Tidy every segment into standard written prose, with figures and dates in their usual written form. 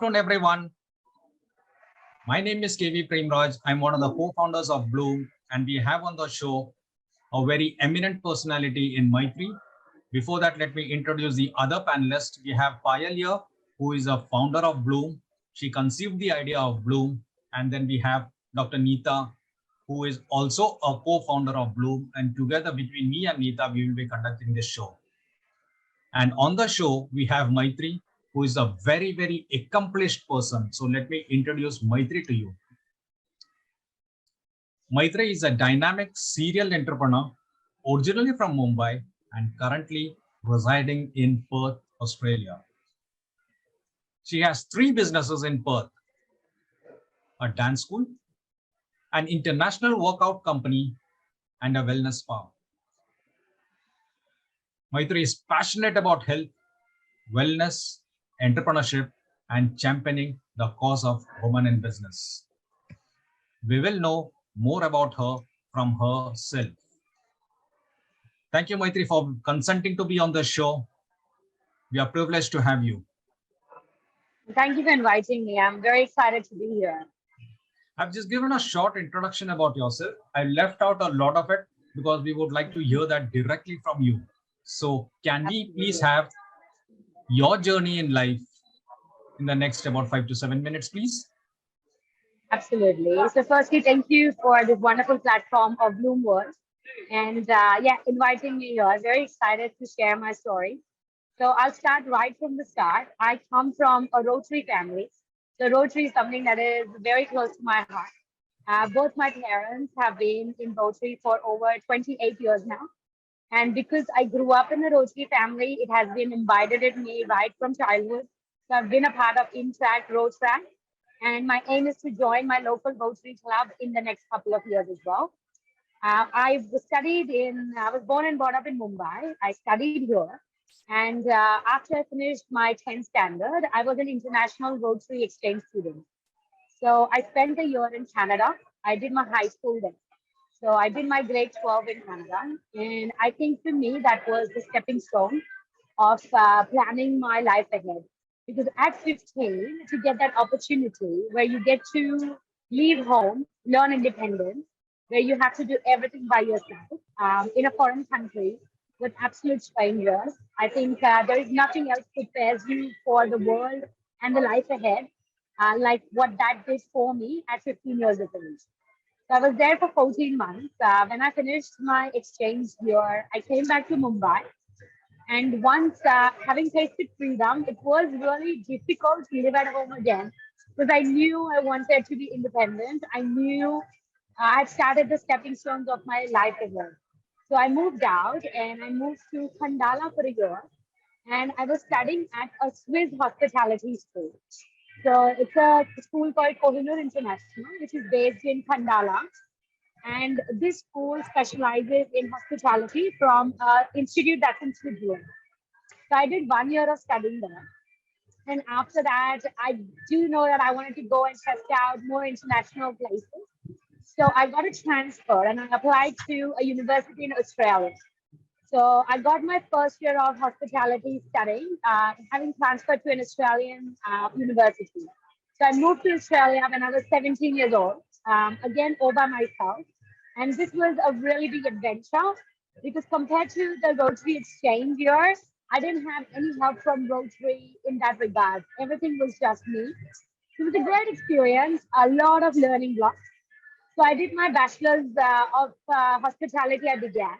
afternoon, everyone. My name is KV Premraj. I'm one of the co-founders of Bloom, and we have on the show a very eminent personality in Maitri. Before that, let me introduce the other panelists. We have Payal here, who is a founder of Bloom. She conceived the idea of Bloom. And then we have Dr. Neeta, who is also a co-founder of Bloom. And together between me and Neeta, we will be conducting this show. And on the show, we have Maitri, who is a very, very accomplished person. So let me introduce Maitri to you. Maitri is a dynamic serial entrepreneur, originally from Mumbai and currently residing in Perth, Australia. She has 3 businesses in Perth: a dance school, an international workout company, and a wellness spa. Maitri is passionate about health, wellness, entrepreneurship, and championing the cause of women in business. We will know more about her from herself. Thank you, Maitri, for consenting to be on the show. We are privileged to have you. Thank you for inviting me. I'm very excited to be here. I've just given a short introduction about yourself. I left out a lot of it because we would like to hear that directly from you. So can we please have your journey in life in the next about 5 to 7 minutes, please? Absolutely. So firstly, thank you for this wonderful platform of Bloom World. And inviting me here. I'm very excited to share my story. So I'll start right from the start. I come from a Rotary family. So Rotary is something that is very close to my heart. Both my parents have been in Rotary for over 28 years now. And because I grew up in a Rotary family, it has been imbibed in me right from childhood. So I've been a part of Intract, Rotrack, and my aim is to join my local Rotary club in the next couple of years as well. I was born and brought up in Mumbai. I studied here. And after I finished my 10th standard, I was an international Rotary exchange student. So I spent a year in Canada. I did my high school there. So I did my grade 12 in Canada. And I think for me, that was the stepping stone of planning my life ahead. Because at 15, to get that opportunity where you get to leave home, learn independence, where you have to do everything by yourself in a foreign country with absolute strangers, I think there is nothing else prepares you for the world and the life ahead, like what that did for me at 15 years of age. So I was there for 14 months. When I finished my exchange year, I came back to Mumbai. And once having tasted freedom, it was really difficult to live at home again because I knew I wanted to be independent. I knew I had started the stepping stones of my life ahead. So I moved out and I moved to Khandala for a year. And I was studying at a Swiss hospitality school. So it's a school called Kohinoor International, which is based in Khandala. And this school specializes in hospitality from an institute that's in Switzerland. So I did 1 year of studying there. And after that, I do know that I wanted to go and test out more international places. So I got a transfer and I applied to a university in Australia. So I got my first year of hospitality studying, having transferred to an Australian university. So I moved to Australia when I was 17 years old, again, all by myself. And this was a really big adventure because compared to the Rotary exchange years, I didn't have any help from Rotary in that regard. Everything was just me. It was a great experience, a lot of learning blocks. So I did my bachelor's of hospitality I began.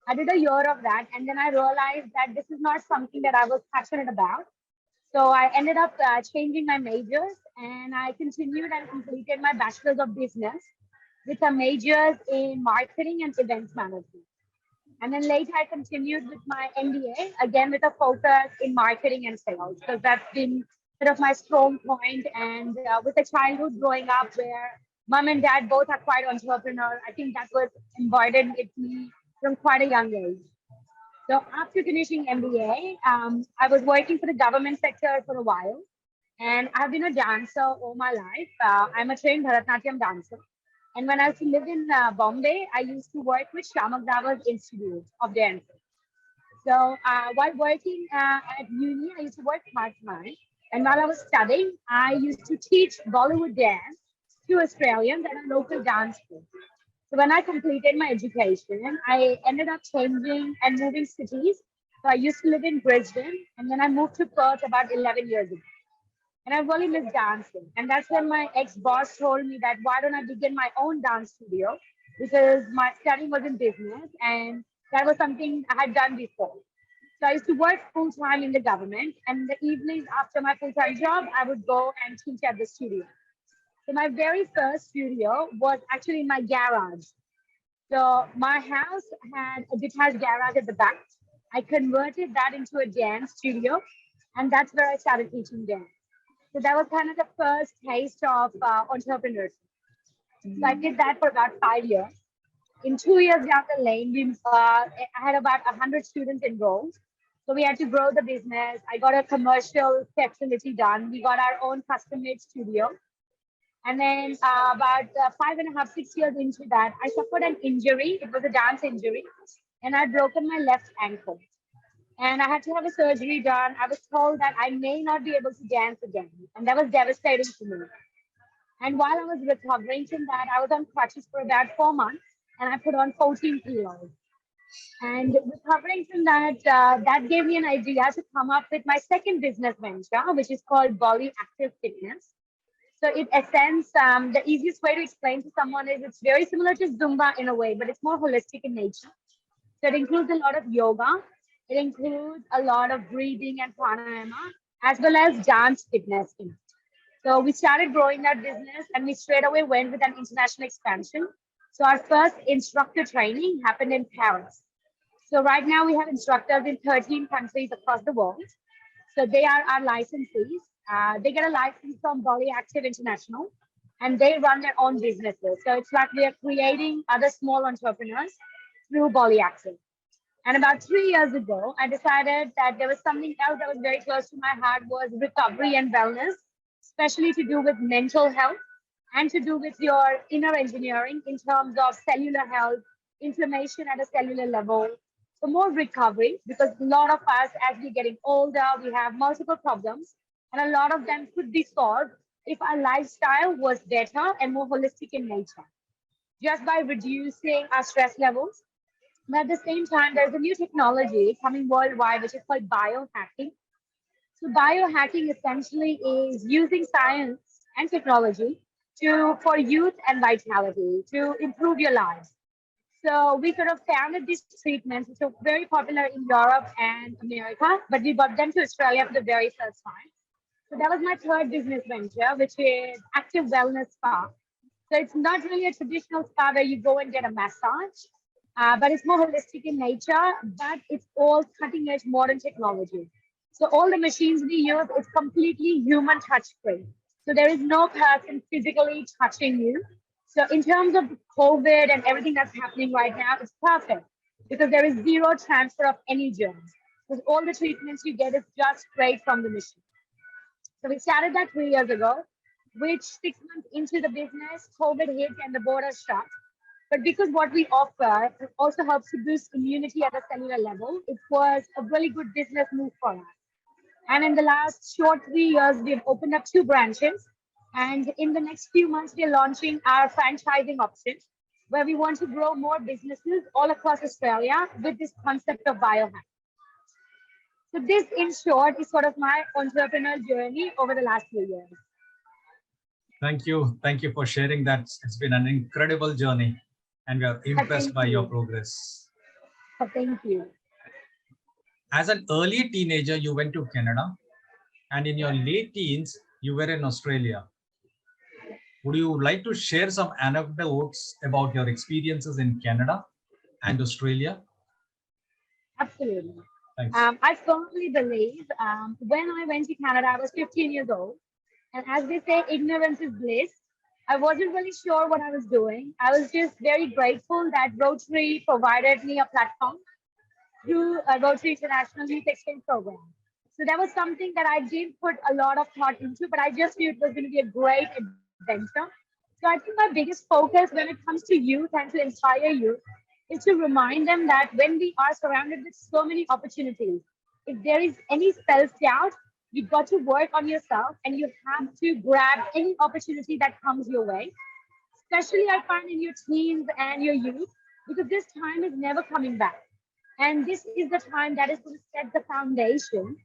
I did a year of that, and then I realized that this is not something that I was passionate about. So I ended up changing my majors, and I continued and completed my bachelor's of business with a majors in marketing and events management. And then later I continued with my MBA, again with a focus in marketing and sales, because that's been sort of my strong point. And with a childhood growing up where mom and dad both are quite entrepreneur, I think that was embodied with me from quite a young age. So after finishing MBA, I was working for the government sector for a while. And I've been a dancer all my life. I'm a trained Bharatanatyam dancer. And when I used to live in Bombay, I used to work with Shamak Davar's Institute of Dance. So while working at uni, I used to work part-time. And while I was studying, I used to teach Bollywood dance to Australians at a local dance school. So when I completed my education, I ended up changing and moving cities. So I used to live in Brisbane, and then I moved to Perth about 11 years ago. And I really miss dancing. And that's when my ex-boss told me that why don't I begin my own dance studio? Because my studying was in business and that was something I had done before. So I used to work full time in the government, and in the evenings after my full time job, I would go and teach at the studio. So my very first studio was actually in my garage. So my house had a detached garage at the back. I converted that into a dance studio, and that's where I started teaching dance. So that was kind of the first taste of entrepreneurship. So I did that for about 5 years. In 2 years down the lane, I had about 100 students enrolled. So we had to grow the business. I got a commercial facility done. We got our own custom made studio. And then about 5.5, 6 years into that, I suffered an injury. It was a dance injury. And I'd broken my left ankle. And I had to have a surgery done. I was told that I may not be able to dance again. And that was devastating to me. And while I was recovering from that, I was on crutches for about 4 months and I put on 14 kilos. And recovering from that, that gave me an idea to come up with my second business venture, which is called Bali Active Fitness. So, in essence, the easiest way to explain to someone is it's very similar to Zumba in a way, but it's more holistic in nature. So, it includes a lot of yoga, it includes a lot of breathing and pranayama, as well as dance fitness in it. So, we started growing that business and we straight away went with an international expansion. So, our first instructor training happened in Paris. So right now we have instructors in 13 countries across the world. So they are our licensees. They get a license from Bali Active International and they run their own businesses. So it's like we are creating other small entrepreneurs through Bali Active. And about 3 years ago, I decided that there was something else that was very close to my heart was recovery and wellness, especially to do with mental health and to do with your inner engineering in terms of cellular health, inflammation at a cellular level, so more recovery because a lot of us, as we're getting older, we have multiple problems, and a lot of them could be solved if our lifestyle was better and more holistic in nature, just by reducing our stress levels. But at the same time, there's a new technology coming worldwide, which is called biohacking. So biohacking essentially is using science and technology to for youth and vitality to improve your lives. So we sort of founded these treatments, which are very popular in Europe and America, but we brought them to Australia for the very first time. So that was my third business venture, which is active wellness spa. So it's not really a traditional spa where you go and get a massage, but it's more holistic in nature, but it's all cutting edge modern technology. So all the machines we use is completely human touch free. So there is no person physically touching you. So in terms of COVID and everything that's happening right now, it's perfect because there is zero transfer of any germs. Because all the treatments you get is just straight from the machine. So we started that 3 years ago, which 6 months into the business, COVID hit and the borders shut. But because what we offer also helps to boost immunity at a cellular level, it was a really good business move for us. And in the last short 3 years, we've opened up 2 branches. And in the next few months, we're launching our franchising option where we want to grow more businesses all across Australia with this concept of biohack. So this, in short, is sort of my entrepreneurial journey over the last few years. Thank you. Thank you for sharing that. It's been an incredible journey and we are impressed Thank by your you. progress. Thank you. As an early teenager, you went to Canada, and in your late teens, you were in Australia. Would you like to share some anecdotes about your experiences in Canada and Australia? Absolutely. Thanks. I firmly believe when I went to Canada, I was 15 years old. And as they say, ignorance is bliss. I wasn't really sure what I was doing. I was just very grateful that Rotary provided me a platform through a Rotary International Youth Exchange Program. So that was something that I didn't put a lot of thought into, but I just knew it was going to be a great adventure. So I think my biggest focus when it comes to youth and to inspire youth is to remind them that when we are surrounded with so many opportunities, if there is any self doubt, You've got to work on yourself and you have to grab any opportunity that comes your way, especially I find in your teens and your youth, because this time is never coming back. And this is the time that is going to set the foundation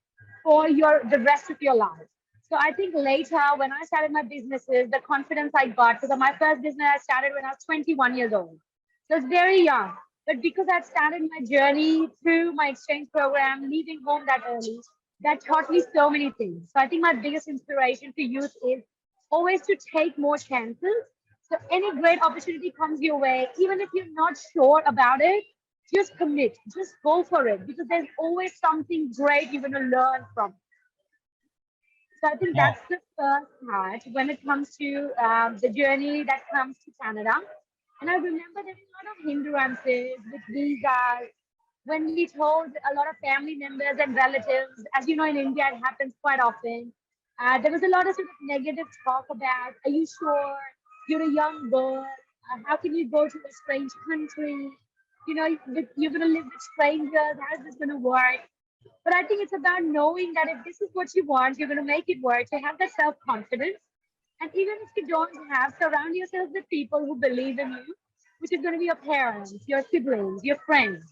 for the rest of your life. So I think later when I started my businesses, the confidence I got, because my first business I started when I was 21 years old. So it's very young. But because I started my journey through my exchange program, leaving home that early, that taught me so many things. So I think my biggest inspiration to youth is always to take more chances. So any great opportunity comes your way, even if you're not sure about it, just commit, just go for it, because there's always something great you're going to learn from. So I think Wow. that's the first part when it comes to the journey that comes to Canada. And I remember there were a lot of hindrances with visas. When we told a lot of family members and relatives, as you know, in India, it happens quite often. There was a lot of sort of negative talk about, are you sure? You're a young girl. How can you go to a strange country? You know, you're going to live with strangers. How is this going to work? But I think it's about knowing that if this is what you want, you're going to make it work. To have that self confidence. And even if you don't have, surround yourself with people who believe in you, which is going to be your parents, your siblings, your friends.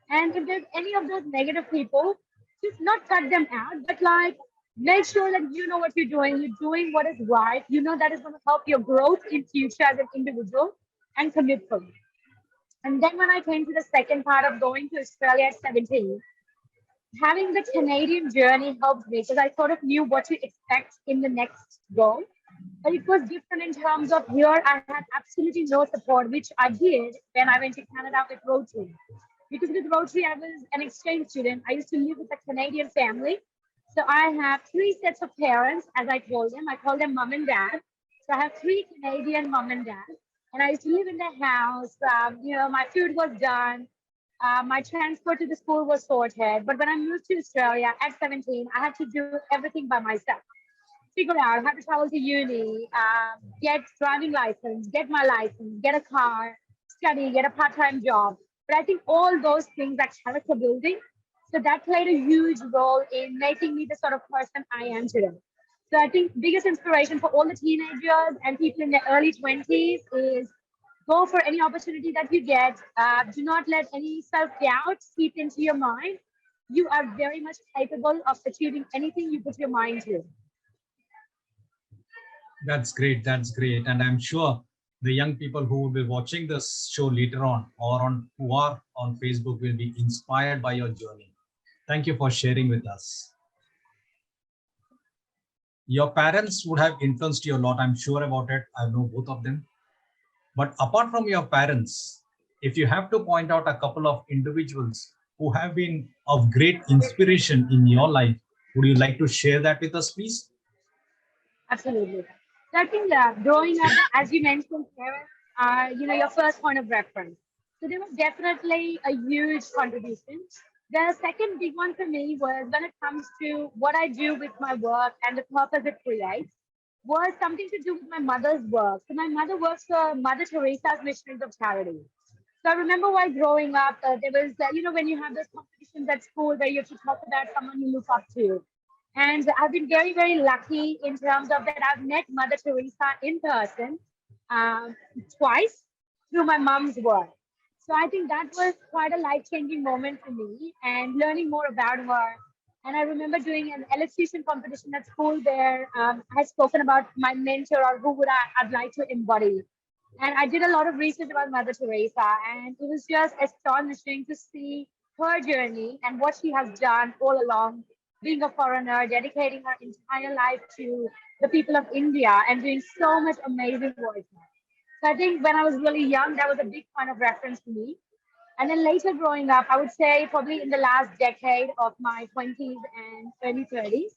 And if there's any of those negative people, just not cut them out, but like make sure that you know what you're doing what is right. You know that is going to help your growth in future as an individual and commit for it. And then when I came to the second part of going to Australia at 17, having the Canadian journey helped me because I sort of knew what to expect in the next go. But it was different in terms of here, I had absolutely no support, which I did when I went to Canada with Rotary. Because with Rotary, I was an exchange student. I used to live with a Canadian family. So I have three sets of parents, as I told them. I call them mom and dad. So I have three Canadian mom and dad. And I used to live in their house. My food was done. My transport to the school was sorted. But when I moved to Australia at 17, I had to do everything by myself. Figure out how to travel to uni, get driving license, get my license, get a car, study, get a part-time job. But I think all those things are character building. So that played a huge role in making me the sort of person I am today. So I think biggest inspiration for all the teenagers and people in their early 20s is go for any opportunity that you get. Do not let any self-doubt seep into your mind. You are very much capable of achieving anything you put your mind to. That's great. That's great. And I'm sure the young people who will be watching this show later on or on who are on Facebook will be inspired by your journey. Thank you for sharing with us. Your parents would have influenced you a lot. I'm sure about it. I know both of them. But apart from your parents, if you have to point out a couple of individuals who have been of great inspiration in your life, would you like to share that with us, please? Absolutely. So I think that growing up, as you mentioned, parents are, your first point of reference. So there was definitely a huge contribution. The second big one for me was when it comes to what I do with my work and the purpose it creates was something to do with my mother's work. So my mother works for Mother Teresa's Missionaries of Charity. So I remember while growing up, there was, when you have those competitions at school where you have to talk about someone you look up to. And I've been very, very lucky in terms of that I've met Mother Teresa in person um, twice through my mom's work. So I think that was quite a life-changing moment for me and learning more about her. And I remember doing an elocution competition at school where I had spoken about my mentor or who I'd like to embody. And I did a lot of research about Mother Teresa, and it was just astonishing to see her journey and what she has done all along, being a foreigner, dedicating her entire life to the people of India and doing so much amazing work. So I think when I was really young, that was a big point of reference for me. And then later growing up, I would say probably in the last decade of my 20s and early 30s,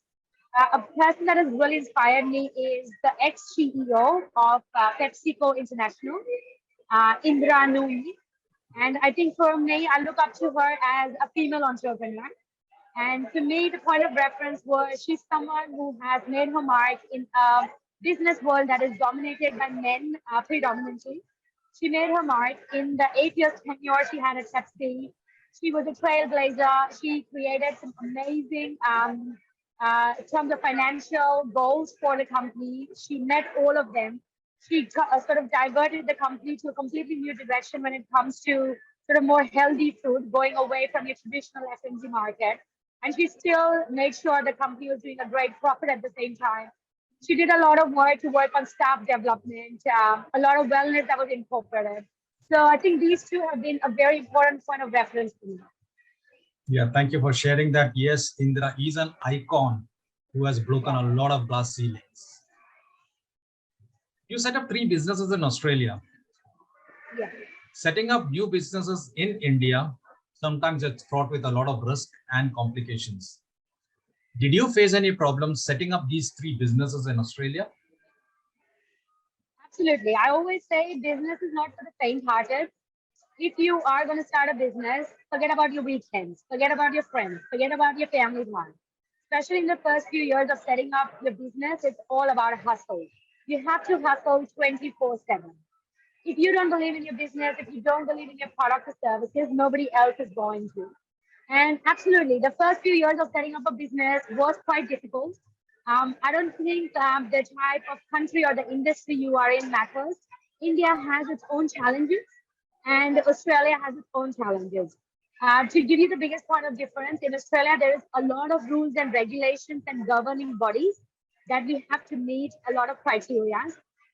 a person that has really inspired me is the ex-CEO of PepsiCo International, Indra Nooyi. And I think for me, I look up to her as a female entrepreneur. And to me, the point of reference was she's someone who has made her mark in a business world that is dominated by men predominantly. She made her mark in the 8 years tenure she had at Pepsi. She was a trailblazer. She created some amazing in terms of financial goals for the company. She met all of them. She sort of diverted the company to a completely new direction when it comes to sort of more healthy food, going away from your traditional FMG market. And she still made sure the company was doing a great profit at the same time. She did a lot of work to work on staff development, a lot of wellness that was incorporated. So I think these two have been a very important point of reference for me. Yeah, thank you for sharing that. Yes, Indra is an icon who has broken Yeah, a lot of glass ceilings. You set up three businesses in Australia. yeah. Setting up new businesses in India, sometimes it's fraught with a lot of risk and complications. Did you face any problems setting up these three businesses in Australia? Absolutely. I always say business is not for the faint-hearted. If you are going to start a business, forget about your weekends, forget about your friends, forget about your family time. Especially in the first few years of setting up your business, it's all about hustle. You have to hustle 24/7. If you don't believe in your business, if you don't believe in your product or services, nobody else is going to. And absolutely, the first few years of setting up a business was quite difficult. I don't think the type of country or the industry you are in matters. India has its own challenges, and Australia has its own challenges. To give you the biggest point of difference, in Australia, there is a lot of rules and regulations and governing bodies that we have to meet a lot of criteria.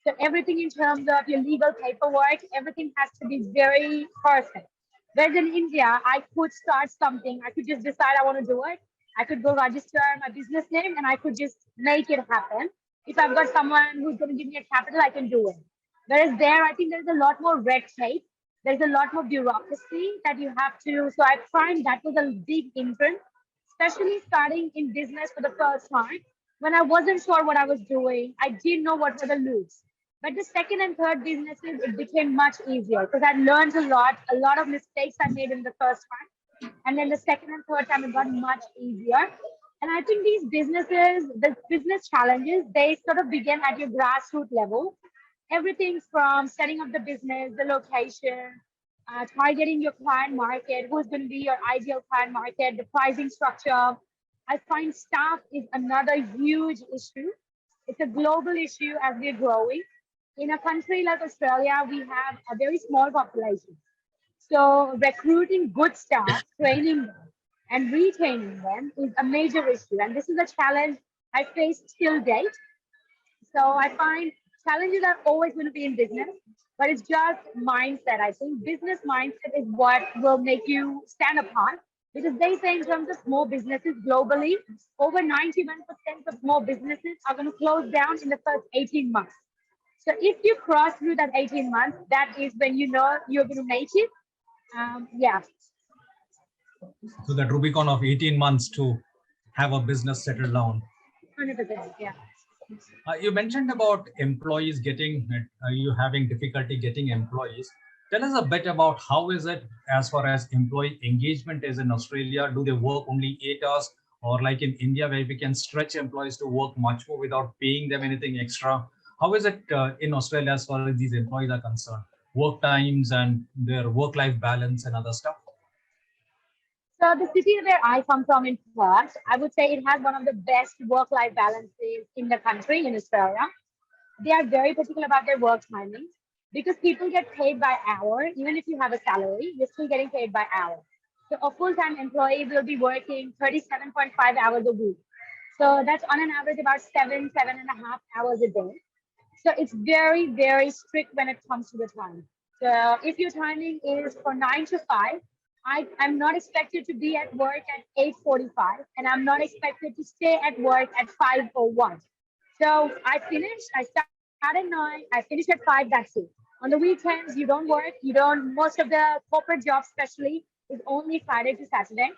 So everything in terms of your legal paperwork, everything has to be very perfect. Whereas in India, I could start something. I could just decide I want to do it. I could go register my business name and I could just make it happen. If I've got someone who's going to give me a capital, I can do it. Whereas there, I think there's a lot more red tape. There's a lot more bureaucracy that you have to. So I find that was a big hindrance, especially starting in business for the first time. When I wasn't sure what I was doing, I didn't know what were the loops. But the second and third businesses, it became much easier because I learned a lot of mistakes I made in the first time. And then the second and third time, it got much easier. And I think these businesses, the business challenges, they sort of begin at your grassroots level. Everything from setting up the business, the location, targeting your client market, who's going to be your ideal client market, the pricing structure. I find staff is another huge issue. It's a global issue as we're growing. In a country like Australia, we have a very small population. So recruiting good staff, training them, and retaining them is a major issue. And this is a challenge I face till date. So I find challenges are always going to be in business, but it's just mindset. I think business mindset is what will make you stand apart because they say in terms of small businesses globally, over 91% of small businesses are going to close down in the first 18 months. So if you cross through that 18 months, that is when you know you're going to make it. Yeah, So that Rubicon of 18 months to have a business settled down. 100%. Yeah. You mentioned about employees getting, you having difficulty getting employees. Tell us a bit about how is it as far as employee engagement is in Australia? Do they work only 8 hours, or like in India where we can stretch employees to work much more without paying them anything extra? How is it in Australia as far as these employees are concerned? Work times and their work-life balance and other stuff. So the city where I come from in Perth, I would say it has one of the best work-life balances in the country in Australia. They are very particular about their work timings because people get paid by hour. Even if you have a salary, you're still getting paid by hour. So a full-time employee will be working 37.5 hours a week. So that's on an average about 7.5 hours a day. So it's very, very strict when it comes to the time. So if your timing is for 9 to 5, I'm not expected to be at work at 8:45, and I'm not expected to stay at work at 5:01. So I start at 9, I finish at 5, that's it. On the weekends, you don't work, most of the corporate jobs, especially, is only Friday to Saturday.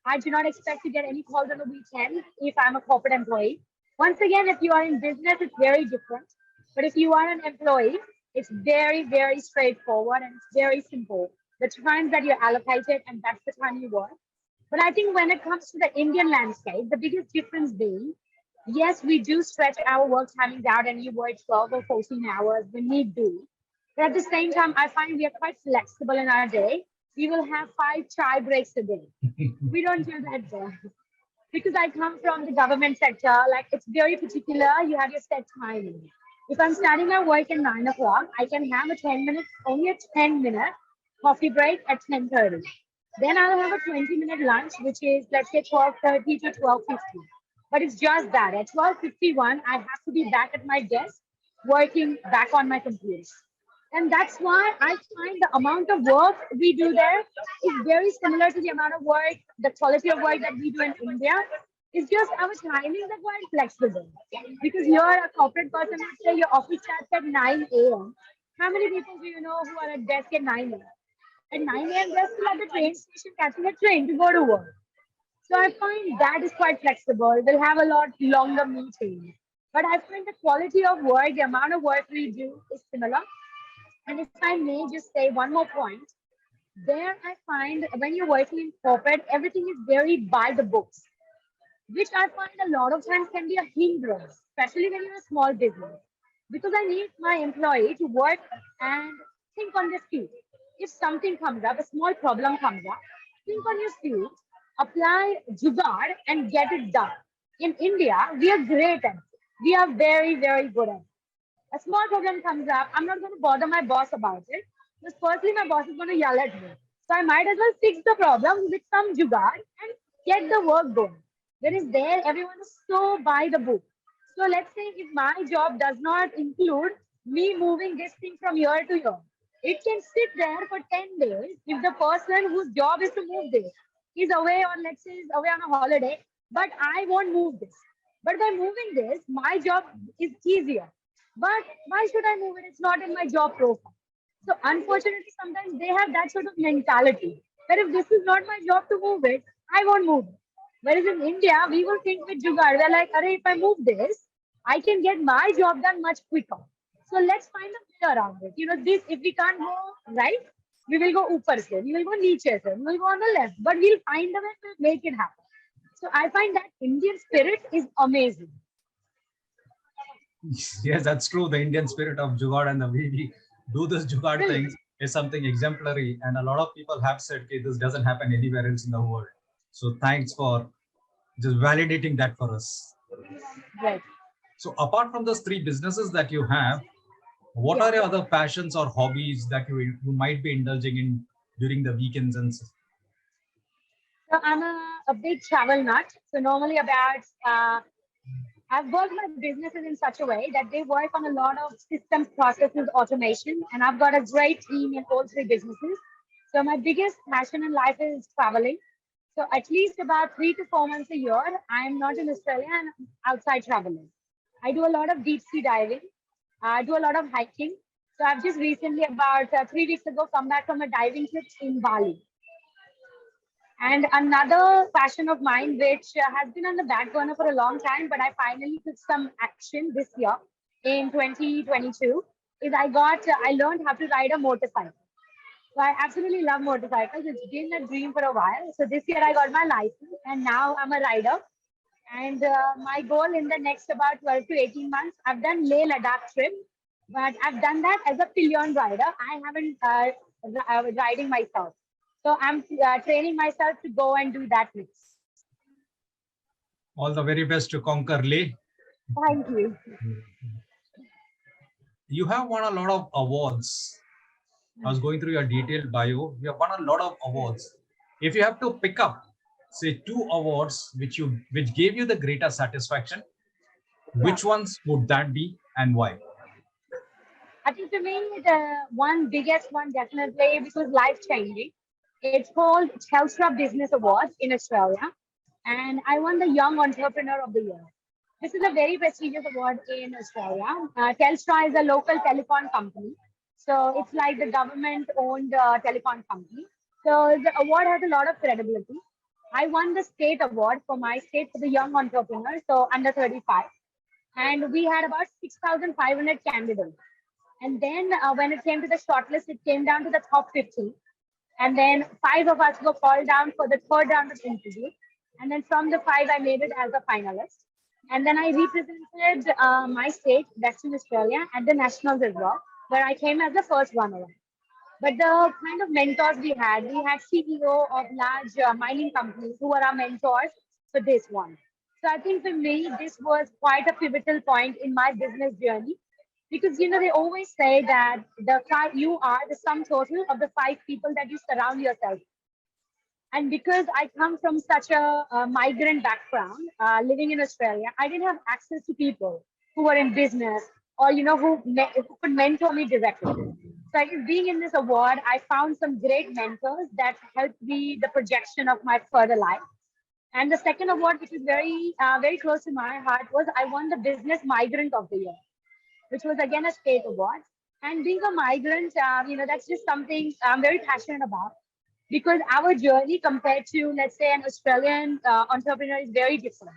I do not expect to get any calls on the weekend if I'm a corporate employee. Once again, if you are in business, it's very different. But if you are an employee, it's very, very straightforward and it's very simple. The times that you're allocated, and that's the time you work. But I think when it comes to the Indian landscape, the biggest difference being, yes, we do stretch our work timings out and you work 12 or 14 hours when need be. But at the same time, I find we are quite flexible in our day. We will have 5 chai breaks a day. We don't do that there. because I come from the government sector, like it's very particular. You have your set timing. If I'm starting my work at 9 o'clock, I can have a 10 minute, only a 10-minute coffee break at 10:30. Then I'll have a 20-minute lunch, which is let's say 12:30 to 12:50. But it's just that at 12:51, I have to be back at my desk, working back on my computer. And that's why I find the amount of work we do there is very similar to the amount of work, the quality of work that we do in India. It's just our timings are quite flexible. Because you're a corporate person, let's say your office starts at 9 a.m. How many people do you know who are at desk at 9 a.m.? At 9 a.m., they're still at the train station catching a train to go to work. So I find that is quite flexible. We'll have a lot longer meetings. But I find the quality of work, the amount of work we do is similar. And if I may just say one more point, there I find when you're working in corporate, everything is very by the books, which I find a lot of times can be a hindrance, especially when you're a small business. Because I need my employee to work and think on their feet. If something comes up, a small problem comes up, think on your feet, apply jugaad and get it done. In India, we are great at it. We are very, very good at it. A small problem comes up, I'm not going to bother my boss about it. Because firstly, my boss is going to yell at me. So I might as well fix the problem with some jugaad and get the work going. Whereas there, everyone is so by the book. So let's say if my job does not include me moving this thing from year to year, it can sit there for 10 days if the person whose job is to move this is away or let's say is away on a holiday, but I won't move this. But by moving this, my job is easier. But why should I move it? It's not in my job profile. So unfortunately, sometimes they have that sort of mentality that if this is not my job to move it, I won't move it. Whereas in India, we will think with Jugaad, we're like, Arey, if I move this, I can get my job done much quicker. So let's find a way around it. You know, this if we can't go right, we will go upper se, we will go niche se, we will go on the left, but we'll find a way to make it happen. So I find that Indian spirit is amazing. Yes, that's true. The Indian spirit of Jugaad and the way we do this Jugaad things is something exemplary. And a lot of people have said, okay, this doesn't happen anywhere else in the world. So thanks for just validating that for us. Right. So apart from those three businesses that you have, what Yeah. are your other passions or hobbies that you might be indulging in during the weekends and So I'm a big travel nut. So normally about I've worked my businesses in such a way that they work on a lot of systems, processes, automation, and I've got a great team in all three businesses. So my biggest passion in life is traveling. So at least about 3 to 4 months a year, I'm not in Australia and outside traveling. I do a lot of deep sea diving. I do a lot of hiking. So I've just recently, about 3 weeks ago, come back from a diving trip in Bali. And another passion of mine, which has been on the back burner for a long time, but I finally took some action this year in 2022, is I learned how to ride a motorcycle. So I absolutely love motorcycles. It's been a dream for a while. So this year I got my license and now I'm a rider. And my goal in the next about 12 to 18 months, I've done Leh Ladakh trip, but I've done that as a pillion rider. I haven't riding myself. So I'm training myself to go and do that next. all the very best to conquer Leh. Thank you. You have won a lot of awards. I was going through your detailed bio. You have won a lot of awards. If you have to pick up, say, two awards which gave you the greater satisfaction, Yeah. which ones would that be and why? I think to me, the one biggest one definitely, which was life changing. It's called Telstra Business Awards in Australia, and I won the Young Entrepreneur of the Year. This is a very prestigious award in Australia. Telstra is a local telecom company, so it's like the government-owned telecom company. So the award has a lot of credibility. I won the state award for my state for the young entrepreneur, so under 35, and we had about 6,500 candidates. And then when it came to the shortlist, it came down to the top 15. And then five of us were called down for the third round of interview. And then from the five, I made it as a finalist. And then I represented my state, Western Australia, at the nationals as well, where I came as the first runner. But the kind of mentors we had CEOs of large mining companies who were our mentors. for this one. So I think for me, this was quite a pivotal point in my business journey because they always say that you are the sum total of the five people that you surround yourself. And because I come from such a migrant background, living in Australia, I didn't have access to people who were in business or who could mentor me directly. So I guess being in this award, I found some great mentors that helped me the projection of my further life. And the second award, which is very close to my heart, was I won the Business Migrant of the Year, which was again a state award. And being a migrant, that's just something I'm very passionate about because our journey compared to, let's say, an Australian entrepreneur is very different.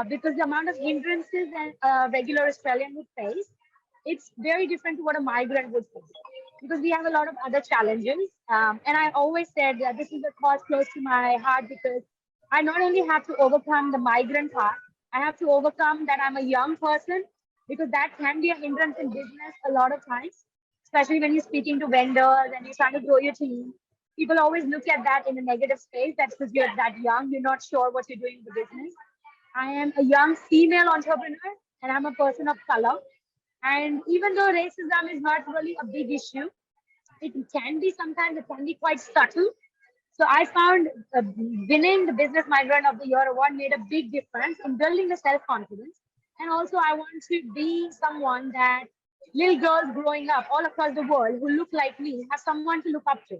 Because the amount of hindrances that a regular Australian would face, it's very different to what a migrant would face. Because we have a lot of other challenges. And I always said that this is a cause close to my heart because I not only have to overcome the migrant part, I have to overcome that I'm a young person because that can be a hindrance in business a lot of times, especially when you're speaking to vendors and you're trying to grow your team. People always look at that in a negative space. That's because you're that young, you're not sure what you're doing in the business. I am a young female entrepreneur and I'm a person of color. And even though racism is not really a big issue, it can be sometimes, it can be quite subtle. So I found winning the Business Migrant of the Year award made a big difference in building the self confidence. And also, I want to be someone that little girls growing up all across the world who look like me have someone to look up to.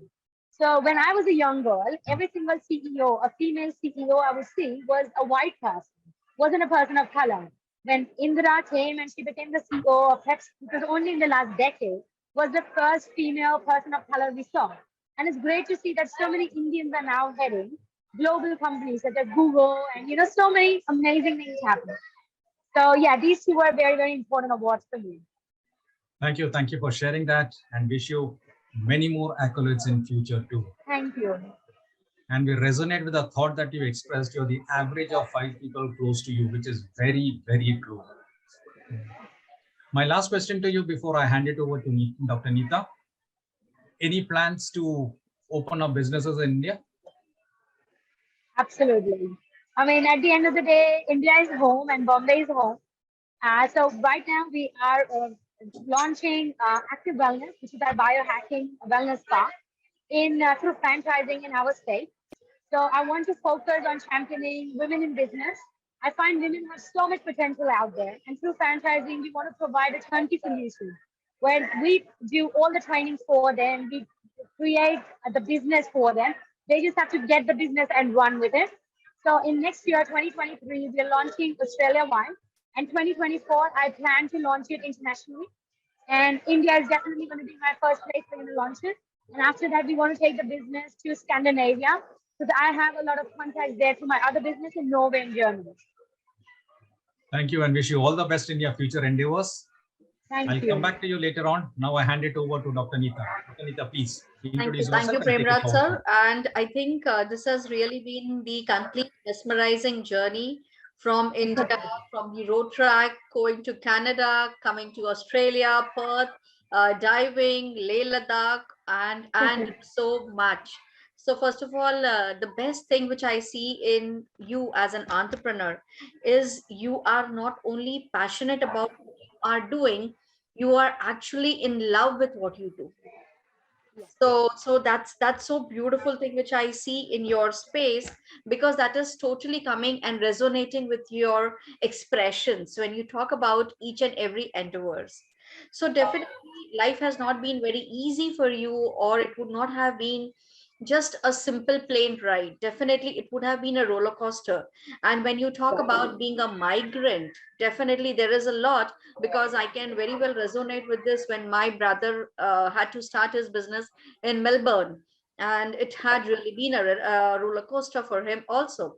So when I was a young girl, every single CEO, a female CEO I would see was a white person, wasn't a person of color. When Indira came and she became the CEO of Pepsi, because only in the last decade was the first female person of color we saw. And it's great to see that so many Indians are now heading global companies such as Google and so many amazing things happen. So yeah, these two were very, very important awards for me. Thank you. Thank you for sharing that and wish you many more accolades in future too. Thank you. And we resonate with the thought that you expressed. You're the average of five people close to you, which is very, very true. My last question to you before I hand it over to Dr. Neeta. Any plans to open up businesses in India? Absolutely. I mean, at the end of the day, India is home and Bombay is home. So right now we are launching Active Wellness, which is our biohacking wellness spa, in through franchising in our state. So I want to focus on championing women in business. I find women have so much potential out there, and through franchising, we want to provide a turnkey solution where we do all the training for them. We create the business for them. They just have to get the business and run with it. So in next year, 2023, we are launching Australia wide, and 2024, I plan to launch it internationally. And India is definitely going to be my first place we're going to launch it. And after that, we want to take the business to Scandinavia because I have a lot of contacts there to my other business in Norway and Germany. Thank you and wish you all the best in your future endeavors. I'll come back to you later on. Now I hand it over to Dr. Neeta. Dr. Neeta, please introduce yourself. Thank you, Premraj sir. And I think this has really been the complete mesmerizing journey from India, from the road track, going to Canada, coming to Australia, Perth, diving, Leh Ladakh, and so much. So first of all, the best thing which I see in you as an entrepreneur is you are not only passionate about what you are doing, you are actually in love with what you do. So that's so beautiful thing which I see in your space, because that is totally coming and resonating with your expressions when you talk about each and every endeavors. So definitely life has not been very easy for you, or it would not have been just a simple plane ride. Definitely it would have been a roller coaster. And when you talk about being a migrant, definitely there is a lot, because I can very well resonate with this when my brother had to start his business in Melbourne, and it had really been a roller coaster for him also.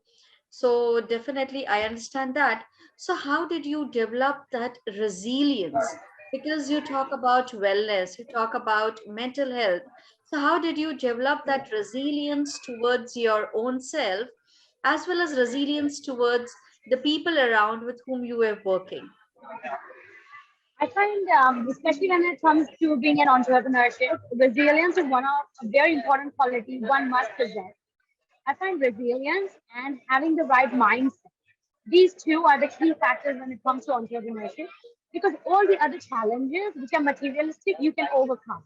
So definitely I understand that. So how did you develop that resilience? Because you talk about wellness, you talk about mental health. So how did you develop that resilience towards your own self, as well as resilience towards the people around with whom you were working? I find, especially when it comes to being an entrepreneurship, resilience is one of a very important quality one must possess. I find resilience and having the right mindset. These two are the key factors when it comes to entrepreneurship because all the other challenges which are materialistic, you can overcome.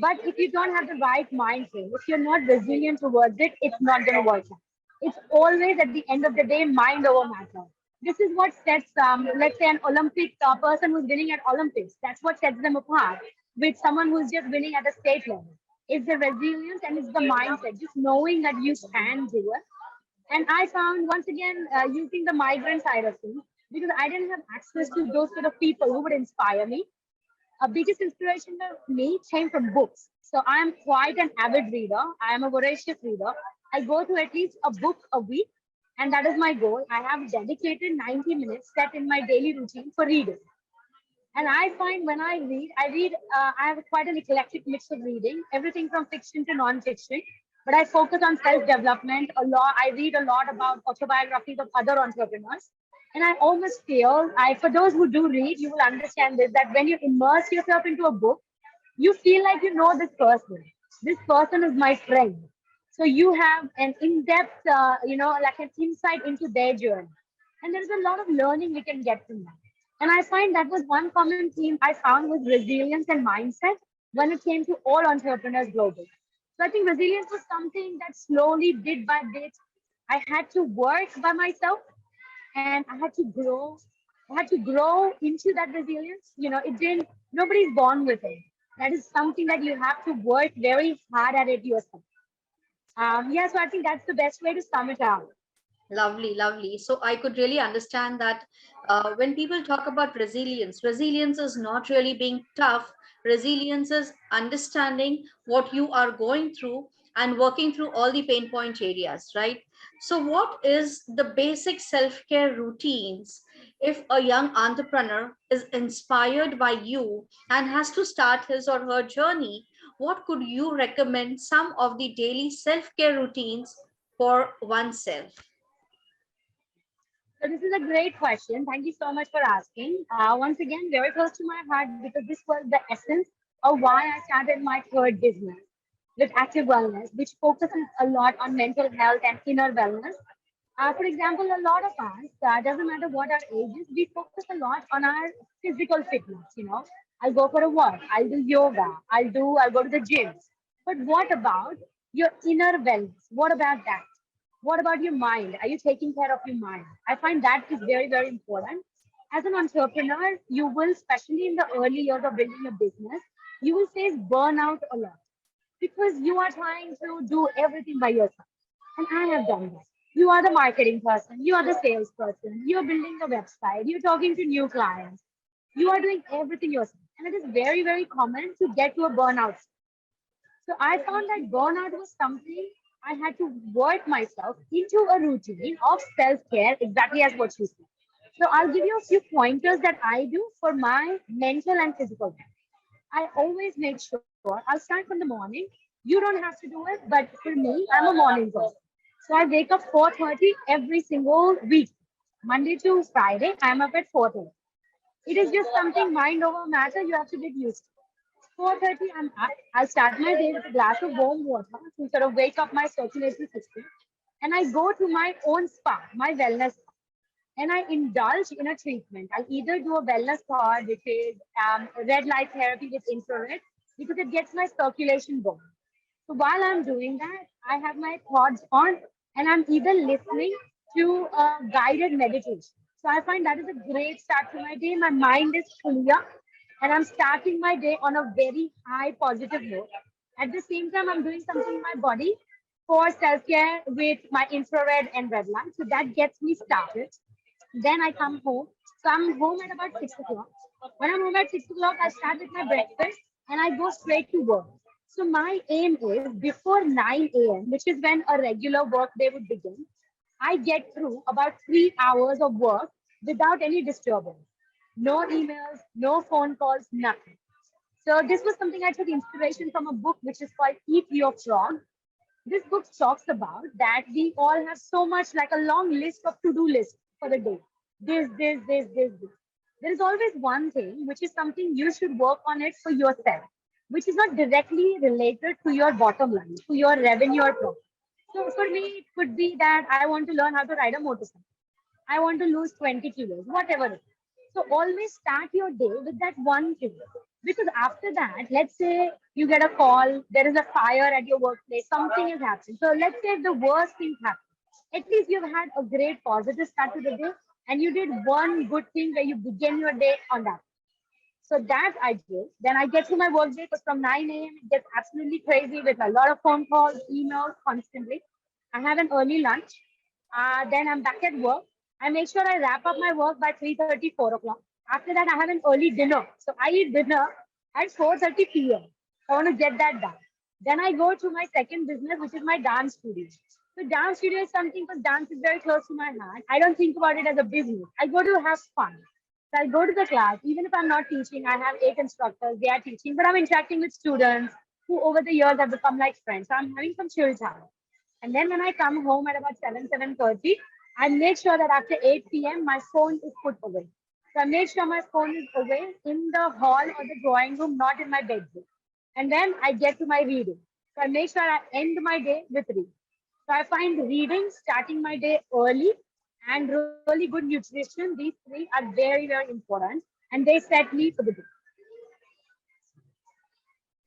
But if you don't have the right mindset, if you're not resilient towards it, it's not going to work out. It's always at the end of the day, mind over matter. This is what sets, let's say, an Olympic person who's winning at Olympics. That's what sets them apart with someone who's just winning at a state level. It's the resilience and it's the mindset, just knowing that you can do it. And I found once again using the migrant side of things because I didn't have access to those sort of people who would inspire me. A biggest inspiration to me came from books. So I am quite an avid reader. I am a voracious reader. I go to at least a book a week, and that is my goal. I have dedicated 90 minutes set in my daily routine for reading. And I find when I have quite an eclectic mix of reading, everything from fiction to non-fiction. But I focus on self-development a lot. I read a lot about autobiographies of other entrepreneurs. And I almost feel, for those who do read, you will understand this, that when you immerse yourself into a book, you feel like you know this person. This person is my friend. So you have an in-depth, like an insight into their journey. And there's a lot of learning we can get from that. And I find that was one common theme I found was resilience and mindset when it came to all entrepreneurs globally. So I think resilience was something that slowly, bit by bit, I had to work by myself and I had to grow. I had to grow into that resilience. It didn't, nobody's born with it. That is something that you have to work very hard at it yourself. Yeah, so I think that's the best way to sum it up. Lovely, lovely. So I could really understand that when people talk about resilience, resilience is not really being tough. Resilience is understanding what you are going through and working through all the pain point areas, right? So, what is the basic self care routines if a young entrepreneur is inspired by you and has to start his or her journey? What could you recommend some of the daily self care routines for oneself? So this is a great question. Thank you so much for asking. Once again, very close to my heart because this was the essence of why I started my third business with active wellness, which focuses a lot on mental health and inner wellness. For example, a lot of us, doesn't matter what our age is, we focus a lot on our physical fitness. I'll go for a walk, I'll do yoga, I'll go to the gym. But what about your inner wellness? What about that? What about your mind? Are you taking care of your mind? I find that is very, very important. As an entrepreneur, you will, especially in the early years of building a business, you will face burnout a lot because you are trying to do everything by yourself. And I have done that. You are the marketing person, you are the salesperson, you're building the website, you're talking to new clients, you are doing everything yourself. And it is very, very common to get to a burnout. So I found that burnout was something I had to work myself into a routine of self-care, exactly as what you said. So I'll give you a few pointers that I do for my mental and physical health. I always make sure I'll start from the morning. You don't have to do it, but for me, I'm a morning person. So I wake up 4:30 every single week. Monday to Friday, I'm up at 4:30. It is just something mind over matter you have to get used to. 4:30, I'm up. I start my day with a glass of warm water to sort of wake up my circulatory system. And I go to my own spa, my wellness spa, and I indulge in a treatment. I'll either do a wellness pod, which is red light therapy with infrared, because it gets my circulation going. So while I'm doing that, I have my pods on and I'm either listening to a guided meditation. So I find that is a great start to my day. My mind is clear and I'm starting my day on a very high positive note. At the same time, I'm doing something in my body for self care with my infrared and red light. So that gets me started. Then I come home. So I'm home at about 6 o'clock. When I'm home at 6 o'clock, I start with my breakfast and I go straight to work. So my aim is before 9 a.m., which is when a regular work day would begin, I get through about 3 hours of work without any disturbance. No emails, no phone calls, nothing. So this was something I took inspiration from a book which is called Eat Your Frog. This book talks about that we all have so much like a long list of to-do list for the day. This. There is always one thing which is something you should work on it for yourself, which is not directly related to your bottom line, to your revenue or profit. So for me, it could be that I want to learn how to ride a motorcycle. I want to lose 20 kilos, whatever it is. So always start your day with that one thing. Because after that, let's say you get a call, there is a fire at your workplace, something has happened. So let's say if the worst thing happened. At least you've had a great positive start to the day and you did one good thing where you begin your day on that. So that I do. Then I get to my work day because from 9 a.m. it gets absolutely crazy with a lot of phone calls, emails constantly. I have an early lunch. Then I'm back at work. I make sure I wrap up my work by 3:30, 4 o'clock. After that, I have an early dinner. So I eat dinner at 4:30 p.m. I want to get that done. Then I go to my second business, which is my dance studio. So dance studio is something because dance is very close to my heart. I don't think about it as a business. I go to have fun. So I go to the class, even if I'm not teaching, I have 8 instructors, they are teaching, but I'm interacting with students who over the years have become like friends. So I'm having some chill time. And then when I come home at about 7, 7:30, I make sure that after 8 p.m. my phone is put away. So I make sure my phone is away in the hall or the drawing room, not in my bedroom. And then I get to my reading. So I make sure I end my day with reading. So I find reading, starting my day early, and really good nutrition. These three are very, very important, and they set me for the day.